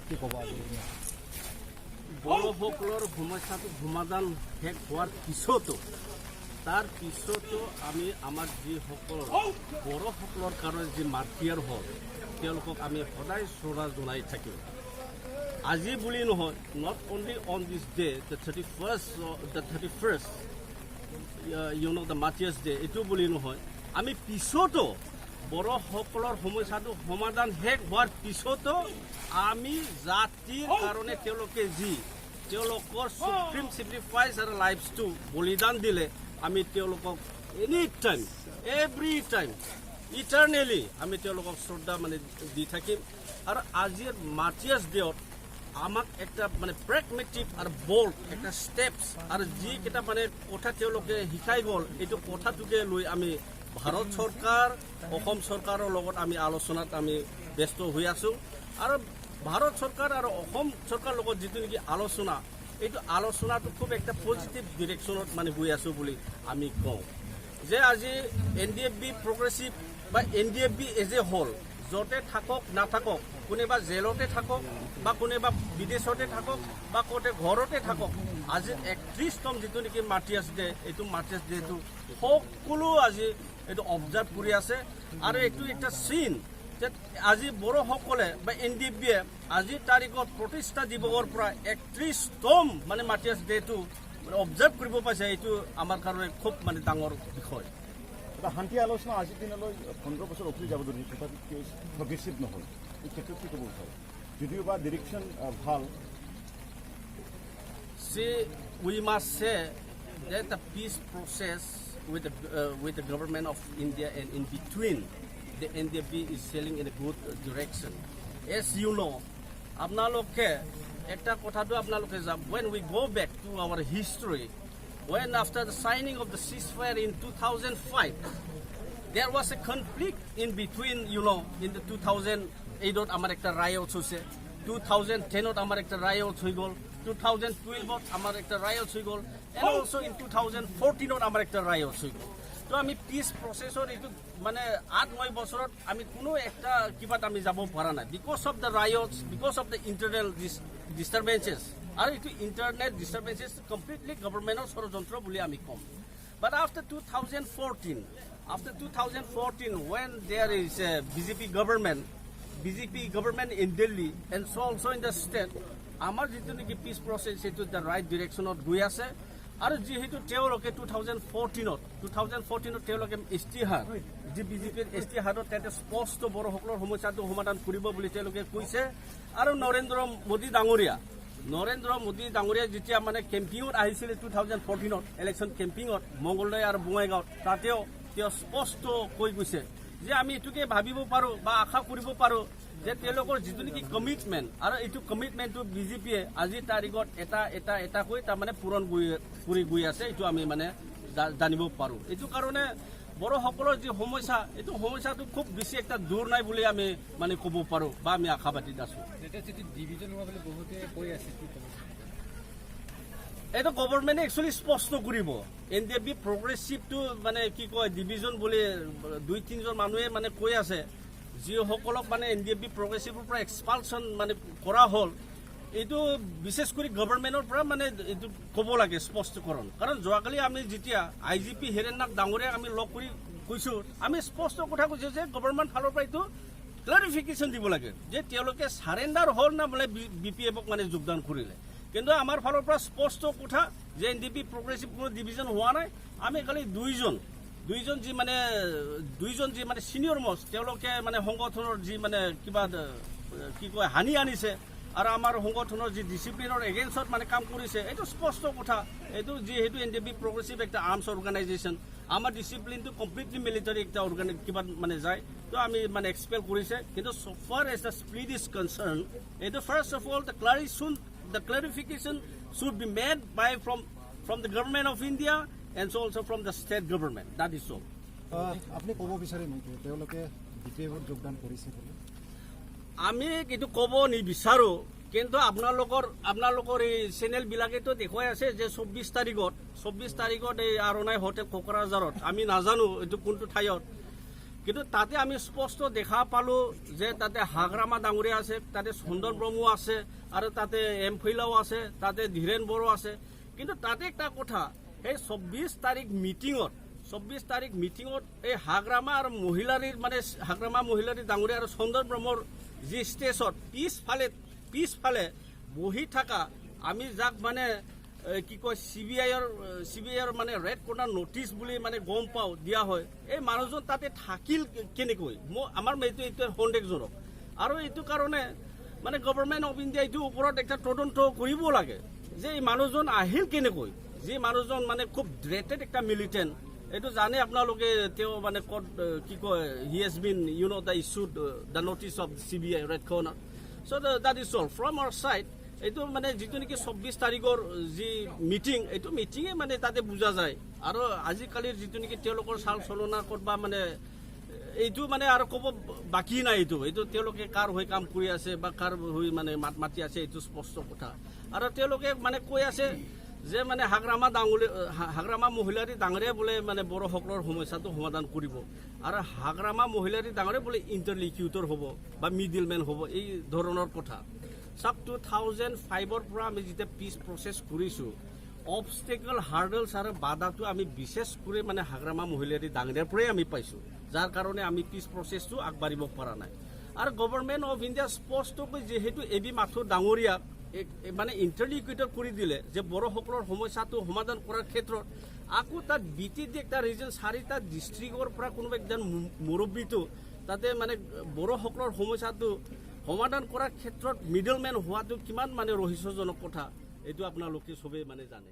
কি ক'ব বড়োসকলৰ সমস্যাটো সমাধান শেষ হোৱাৰ পিছতো আমি আমাৰ যিসকল বড়োসকলৰ কাৰণে যি মাৰ্টিয়াৰ হ'ল তেওঁলোকক আমি সদায় শ্ৰদ্ধা জনাই থাকিম। আজি বুলি নহয়, not only on this day the 31st the martyrs day, এইটো বুলি নহয়, আমি পিছতো বড়োসকলৰ সমস্যাটো সমাধান শেষ হোৱাৰ পিছতো আমি জাতিৰ কাৰণে তেওঁলোকৰ সুপ্ৰিম চেক্ৰিফাইচ আৰু লাইফছটো বলিদান দিলে আমি তেওঁলোকক এনি টাইম এভৰি টাইম ইটাৰনেলি আমি তেওঁলোকক শ্ৰদ্ধা দি থাকিম। আৰু আজিৰ মাৰ্টিয়াৰ্ছ ডেত আমাক একটা প্ৰেগমেটিক আৰু বল্ড একটা ষ্টেপছ আৰু যিকেইটা কথা তেওঁলোকে শিকাই গ'ল, এইটো কথাটোকে লৈ আমি ভাৰত চৰকাৰ অসম চৰকাৰৰ লগত আমি আলোচনাত আমি ব্যস্ত হৈ আছোঁ। আৰু ভাৰত চৰকাৰ আৰু অসম চৰকাৰৰ লগত যিটো নেকি আলোচনা, এইটো আলোচনাটো খুব একটা পজিটিভ ডিৰেকশ্যনত গৈ আছোঁ বুলি আমি কওঁ। যে আজি NDFB প্ৰগ্ৰেছিভ বা NDFB এজ এ হ'ল য'তে থাকক নাথাকক, কোনোবা জেলতে থাকক বা কোনোবা বিদেশতে থাকক বা ক'তে ঘৰতে থাকক, আজি 31তম যিটো নেকি মাৰ্টিয়াৰ্ছ ডে, এইটো মাৰ্টিয়াৰ্ছ ডেটো সকলো আজি এইটো অবজাৰ্ভ কৰি আছে। আৰু এইটো এটা চিন যে আজি বড়োসকলে বা NDFBয়ে আজিৰ তাৰিখত প্ৰতিষ্ঠা দিৱসৰ পৰা 31তম মাৰ্টিয়াৰ্ছ ডেটো অবজাৰ্ভ কৰিব পাইছে, এইটো আমাৰ কাৰণে খুব ডাঙৰ বিষয়। এটা শান্তি আলোচনা আজিৰ দিনলৈ 15 বছৰ অফিচ যাব ধৰিছে, তথাপি প্ৰগ্ৰেছিভ নহয়, এই ক্ষেত্ৰত কি ক'ব বিচাৰে? যদিও বা ডিৰেকশ্যন ভাল। We must say that the peace process with the government of India and in between the NDFB is sailing in a good direction. As you know, আপোনালোকে একটা কথাটো আপোনালোকে when we go back to our history, when after the signing of the ceasefire in 2005, there was a conflict in between, in the 2008 আমাৰ একটা riots হৈছে, 2010 আমাৰ একটা riots হৈ গ'ল, 2012 আমাৰ একটা riots হৈ গ'ল, and also in 2014 আমাৰ একটা riots হৈ গ'ল। তো আমি পিচ প্ৰচেছৰ এইটো 8-9 বছৰত আমি কোনো একটা কিবাত আমি যাব পৰা নাই, because of the rights, because of the internal disturbances. আৰু এইটো ইণ্টাৰনেট ডিষ্টাৰ্বেঞ্চেছ কমপ্লিটলি গভৰ্ণমেণ্টৰ ষড়যন্ত্ৰ বুলি আমি ক'ম। But after 2014, when there is a BJP government in Delhi and so also in the state, আমাৰ যিটো নেকি পিচ প্ৰচেছ সেইটো দ্য ৰাইট ডিৰেকশ্যনত গৈ আছে। আৰু যিহেতু তেওঁলোকে 2014 তেওঁলোকে ইস্তিহাৰ, যি বিজেপিৰ ইস্তিহাৰত তাতে স্পষ্ট বড়োসকলৰ সমস্যাটো সমাধান কৰিব বুলি তেওঁলোকে কৈছে। আৰু নৰেন্দ্ৰ মোদী ডাঙৰীয়া যেতিয়া কেম্পিঙত আহিছিলে 2014 ইলেকশ্যন কেম্পিঙত মংগলদৈ আৰু বঙাইগাঁৱত, তাতেও তেওঁ স্পষ্ট কৈ গৈছে যে আমি এইটোকে ভাবিব পাৰোঁ বা আশা কৰিব পাৰোঁ যে তেওঁলোকৰ যিটো নেকি কমিটমেণ্ট, আৰু এইটো কমিটমেণ্টটো বিজেপিয়ে আজিৰ তাৰিখত এটা কৈ পূৰণ কৰি গৈ আছে, এইটো আমি জানিব পাৰোঁ। এইটো কাৰণে বড়োসকলৰ যি সমস্যা, এইটো সমস্যাটো খুব বেছি একটা দূৰ নাই বুলি আমি ক'ব পাৰোঁ বা আমি আশাবাদী আছোঁ। এইটো গভৰ্ণমেণ্টে একচুৱেলি স্পষ্ট কৰিব। NDFB প্ৰগ্ৰেছিভটো কি কয় ডিভিজন বুলি 2-3জন মানুহে কৈ আছে, যিসকলক NDFB প্ৰগ্ৰেছিভৰ পৰা এক্সপালশ্যন কৰা হ'ল, এইটো বিশেষ কৰি গভৰ্ণমেণ্টৰ পৰা এইটো ক'ব লাগে স্পষ্টকৰণ। কাৰণ যোৱাকালি আমি যেতিয়া IGP হিৰেণ্যাক ডাঙৰীয়াক আমি লগ কৰি কৈছোঁ, আমি স্পষ্ট কথা কৈছোঁ যে গভৰ্ণমেণ্ট ফালৰ পৰা এইটো ক্লাৰিফিকেশ্যন দিব লাগে যে তেওঁলোকে চাৰেণ্ডাৰ হ'ল না BPFক যোগদান কৰিলে। কিন্তু আমাৰ ফালৰ পৰা স্পষ্ট কথা যে NDFB প্ৰগ্ৰেছিভ কোনো ডিভিজন হোৱা নাই। আমি খালি দুইজন যি ছিনিয়ৰ মষ্ট, তেওঁলোকে সংগঠনৰ যি কিবা কি কয় হানি আনিছে আৰু আমাৰ সংগঠনৰ যি ডিচিপ্লিনৰ এগেইনষ্টত কাম কৰিছে, এইটো স্পষ্ট কথা। এইটো যিহেতু NDFB প্ৰগ্ৰেছিভ একটা আৰ্মছ অৰ্গেনাইজেশ্যন, আমাৰ ডিচিপ্লিনটো কমপ্লিটলি মিলিটাৰী একটা কিবা যায়, তো আমি এক্সপেল কৰিছে। কিন্তু so far as the split is concerned, এইটো first of all the clarification should be made from the government of India and so also from the state government. That is all. আপুনি ক'ব বিচাৰে নেকি তেওঁলোকে BPFত যোগদান কৰিছে বুলি? আমি এইটো ক'ব নিবিচাৰোঁ, কিন্তু আপোনালোকৰ এই চেনেলবিলাকেতো দেখুৱাই আছে যে 24 তাৰিখত এই আৰণাই হোটেল কোকৰাঝাৰত, আমি নাজানো এইটো কোনটো ঠাইত, কিন্তু তাতে আমি স্পষ্ট দেখা পালোঁ যে তাতে হাগ্ৰামা ডাঙৰীয়া আছে, তাতে চন্দন ব্ৰহ্ম আছে, আৰু তাতে এম ফৈলাও আছে, তাতে ধীৰেন বড়ো আছে। কিন্তু তাতে একটা কথা, সেই 24 তাৰিখ মিটিঙত এই হাগ্ৰামা আৰু মহিলাৰীৰ মানে হাগ্ৰামা মহিলাৰী ডাঙৰীয়া আৰু চন্দন ব্ৰহ্মৰ যি ষ্টেজত পিছফালে বহি থকা আমি যাক মানে কি কয় CBIৰ মানে ৰেড কৰ্নাৰ নটিচ বুলি মানে গম পাওঁ দিয়া হয়, এই মানুহজন তাতে থাকিল কেনেকৈ? আমাৰ এইটো সন্দেহজনক। আৰু এইটো কাৰণে মানে গভৰ্ণমেণ্ট অফ ইণ্ডিয়া এইটোৰ ওপৰত এটা তদন্ত কৰিব লাগে যে এই মানুহজন আহিল কেনেকৈ। যি মানুহজন মানে খুব ড্ৰেটেড একটা মিলিটেণ্ট, এইটো জানে আপোনালোকে। তেওঁ মানে ক'ত কি কয়, he has been the issued the notice of CBI red corner. So' that is all from our side. এইটো মানে যিটো নেকি 24 তাৰিখৰ যি মিটিং, এইটো মিটিঙে মানে তাতে বুজা যায়। আৰু আজিকালিৰ যিটো নেকি তেওঁলোকৰ চাল চলনা ক'তবা মানে এইটো মানে আৰু ক'ব বাকী নাই। এইটো তেওঁলোকে কাৰ হৈ কাম কৰি আছে বা কাৰ হৈ মানে মাত মাতি আছে, এইটো স্পষ্ট কথা। আৰু তেওঁলোকে মানে কৈ আছে যে মানে হাগ্ৰামা মহিলাৰী ডাঙৰীয়া বোলে মানে বড়োসকলৰ সমস্যাটো সমাধান কৰিব, আৰু হাগ্ৰামা মহিলাৰী ডাঙৰীয়া বোলে ইণ্টাৰলিকিউটৰ হ'ব বা মিডিলমেন হ'ব, এই ধৰণৰ কথা। চাওক 2005ৰ পৰা আমি যেতিয়া পিচ প্ৰচেছ কৰিছোঁ, অবষ্টেকল হাৰ্ডলছ আৰু বাধাটো আমি বিশেষ কৰি মানে হাগ্ৰামা মহিলাৰী ডাঙৰীয়াৰ পৰাই আমি পাইছোঁ, যাৰ কাৰণে আমি পিচ প্ৰচেছটো আগবাঢ়িব পৰা নাই। আৰু গভৰ্ণমেণ্ট অফ ইণ্ডিয়া স্পষ্টকৈ যিহেতু এবি মাথুৰ ডাঙৰীয়াক মানে ইণ্টাৰলিকিউটৰ কৰি দিলে যে বড়োসকলৰ সমস্যাটো সমাধান কৰাৰ ক্ষেত্ৰত, আকৌ তাত BTD একটা ৰিজন 4টা ডিষ্ট্ৰিক্টৰ পৰা কোনোবা একজন মুৰব্বীটো তাতে মানে বড়োসকলৰ সমস্যাটো সমাধান কৰাৰ ক্ষেত্ৰত মিডলমেন হোৱাটো কিমান মানে ৰহস্যজনক কথা, এইটো আপোনালোকে চবেই মানে জানে।